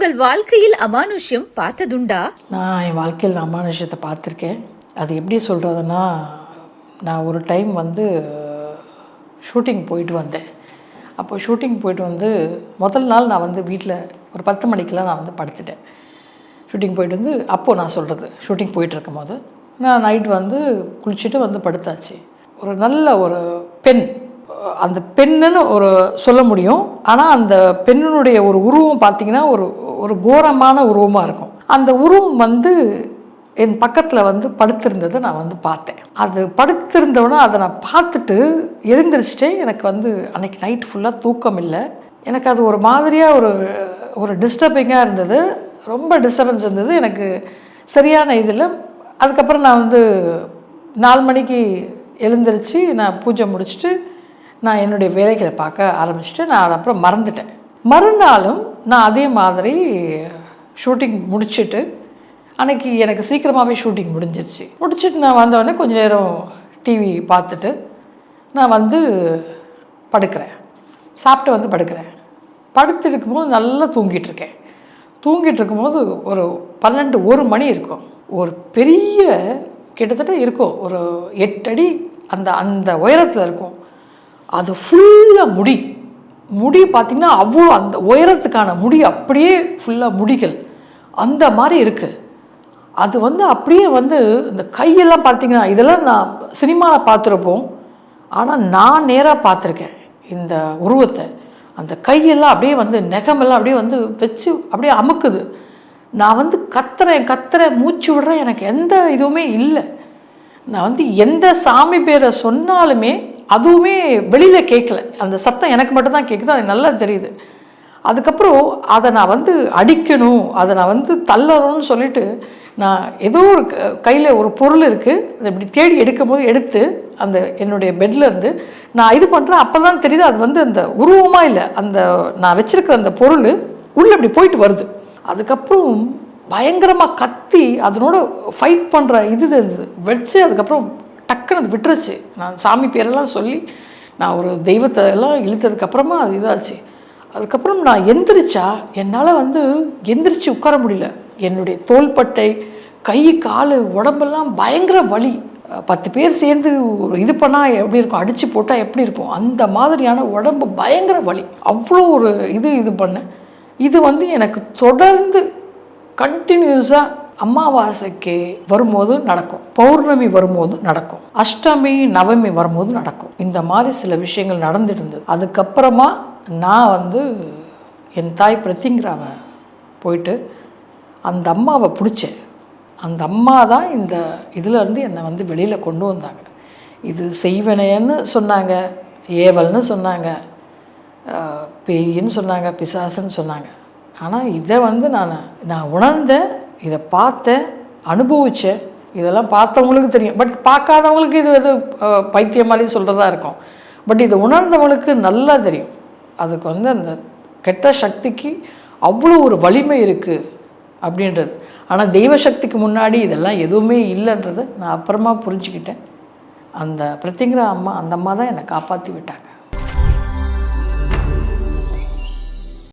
உங்கள் வாழ்க்கையில் அமானுஷ்யம் பார்த்ததுண்டா? நான் என் வாழ்க்கையில் அமானுஷ்யத்தை பார்த்துருக்கேன். அது எப்படி சொல்கிறதுனா, நான் ஒரு டைம் ஷூட்டிங் போயிட்டு வந்தேன். அப்போ ஷூட்டிங் போயிட்டு முதல் நாள் நான் வீட்டில் ஒரு 10 மணிக்கெலாம் நான் படுத்துட்டேன். ஷூட்டிங் போயிட்டு அப்போது நான் சொல்கிறது, ஷூட்டிங் போயிட்டுருக்கும் போது நான் நைட் குளிச்சுட்டு படுத்தாச்சு. ஒரு நல்ல ஒரு பெண், அந்த பெண்ணுன்னு சொல்ல முடியும். ஆனால் அந்த பெண்ணினுடைய ஒரு உருவம் பார்த்திங்கன்னா ஒரு கோரமான உருவமாக இருக்கும். அந்த உருவம் என் பக்கத்தில் படுத்திருந்ததை நான் பார்த்தேன். அது படுத்திருந்தவொன்னே அதை நான் பார்த்துட்டு எழுந்திரிச்சிட்டே. எனக்கு அன்றைக்கி நைட் ஃபுல்லாக தூக்கம் இல்லை. எனக்கு அது ஒரு மாதிரியாக ஒரு டிஸ்டர்பிங்காக இருந்தது. ரொம்ப டிஸ்டர்பன்ஸ் இருந்தது எனக்கு சரியான இதில். அதுக்கப்புறம் நான் 4 மணிக்கு எழுந்திரிச்சு நான் பூஜை முடிச்சுட்டு நான் என்னுடைய வேலைகளை பார்க்க ஆரம்பிச்சுட்டு நான் அதை அப்புறம் மறந்துட்டேன். மறுநாளும் நான் அதே மாதிரி ஷூட்டிங் முடிச்சுட்டு, அன்றைக்கி எனக்கு சீக்கிரமாகவே ஷூட்டிங் முடிச்சுட்டு நான் வந்தோடனே கொஞ்சம் நேரம் டிவி பார்த்துட்டு நான் படுக்கிறேன். சாப்பிட்டு படுக்கிறேன். படுத்து இருக்கும்போது நல்லா தூங்கிட்டு இருக்கும்போது ஒரு 12-1 மணி இருக்கும். ஒரு பெரிய கிட்டத்தட்ட இருக்கும் ஒரு 8 அடி அந்த உயரத்தில் இருக்கும். அது ஃபுல்லாக முடி பார்த்திங்கன்னா அவ்வளோ அந்த உயரத்துக்கான முடி அப்படியே ஃபுல்லாக முடிகள் அந்த மாதிரி இருக்குது. அது அப்படியே இந்த கையெல்லாம் பார்த்திங்கன்னா, இதெல்லாம் நான் சினிமாவில் பார்த்துருப்போம். ஆனால் நான் நேராக பார்த்துருக்கேன் இந்த உருவத்தை. அந்த கையெல்லாம் அப்படியே நெகமெல்லாம் அப்படியே வச்சு அப்படியே அமுக்குது. நான் கத்துறேன், மூச்சு விடுறேன். எனக்கு எந்த இதுவுமே இல்லை. நான் எந்த சாமி பேரை சொன்னாலுமே அதுவுமே வெளியில் கேட்கல. அந்த சத்தம் எனக்கு மட்டும்தான் கேட்குது. அது நல்லா தெரியுது. அதுக்கப்புறம் அதை நான் அடிக்கணும், அதை நான் தள்ளணும்னு சொல்லிட்டு நான் ஏதோ ஒரு கையில் ஒரு பொருள் இருக்குது, அதை இப்படி தேடி எடுக்கும்போது எடுத்து அந்த என்னுடைய பெட்லேருந்து நான் இது பண்ணுறேன். அப்போ தான் தெரியுது அது அந்த உருவமாக இல்லை, அந்த நான் வச்சுருக்கிற அந்த பொருள் உள்ளே இப்படி போயிட்டு வருது. அதுக்கப்புறம் பயங்கரமாக கத்தி அதனோட ஃபைட் பண்ணுற இது இருந்தது வச்சு. அதுக்கப்புறம் டக்குன்னு அது விட்டுருச்சு. நான் சாமி பேரெல்லாம் சொல்லி நான் ஒரு தெய்வத்தை எல்லாம் இழுத்ததுக்கப்புறமா அது இதாச்சு. அதுக்கப்புறம் நான் எந்திரிச்சா என்னால் எந்திரிச்சு உட்கார முடியல. என்னுடைய தோள்பட்டை, கை, கால், உடம்பெல்லாம் பயங்கர வலி. 10 பேர் சேர்ந்து ஒரு இது பண்ணால் எப்படி இருக்கும், அடித்து போட்டால் எப்படி இருக்கும், அந்த மாதிரியான உடம்பு பயங்கர வலி. அவ்வளோ ஒரு இது பண்ணேன். இது எனக்கு தொடர்ந்து கண்டினியூஸாக அமாவாசைக்கு வரும்போது நடக்கும், பௌர்ணமி வரும்போது நடக்கும், அஷ்டமி நவமி வரும்போது நடக்கும். இந்த மாதிரி சில விஷயங்கள் நடந்துட்டு இருந்தது. அதுக்கப்புறமா நான் என் தாய் பிரத்திங்கராவை போயிட்டு அந்த அம்மாவை பிடிச்சேன். அந்த அம்மா தான் இந்த இதிலேருந்து என்னை வெளியில் கொண்டு வந்தாங்க. இது செய்வனையன்னு சொன்னாங்க, ஏவல்னு சொன்னாங்க, பேயின்னு சொன்னாங்க, பிசாசுன்னு சொன்னாங்க. ஆனால் இதை நான் உணர்ந்தேன், இதை பார்த்தேன், அனுபவித்தேன். இதெல்லாம் பார்த்தவங்களுக்கு தெரியும். பட் பார்க்காதவங்களுக்கு இது பைத்தியம் மாதிரி சொல்கிறதா இருக்கும். பட் இது உணர்ந்தவங்களுக்கு நல்லா தெரியும். அதுக்கு அந்த கெட்ட சக்திக்கு அவ்வளோ ஒரு வலிமை இருக்குது அப்படின்றது. ஆனால் தெய்வ சக்திக்கு முன்னாடி இதெல்லாம் எதுவுமே இல்லைன்றதை நான் அப்புறமா புரிஞ்சுக்கிட்டேன். அந்த பிரத்திங்கரா அம்மா, அந்த அம்மா தான் என்னை காப்பாற்றி விட்டாங்க.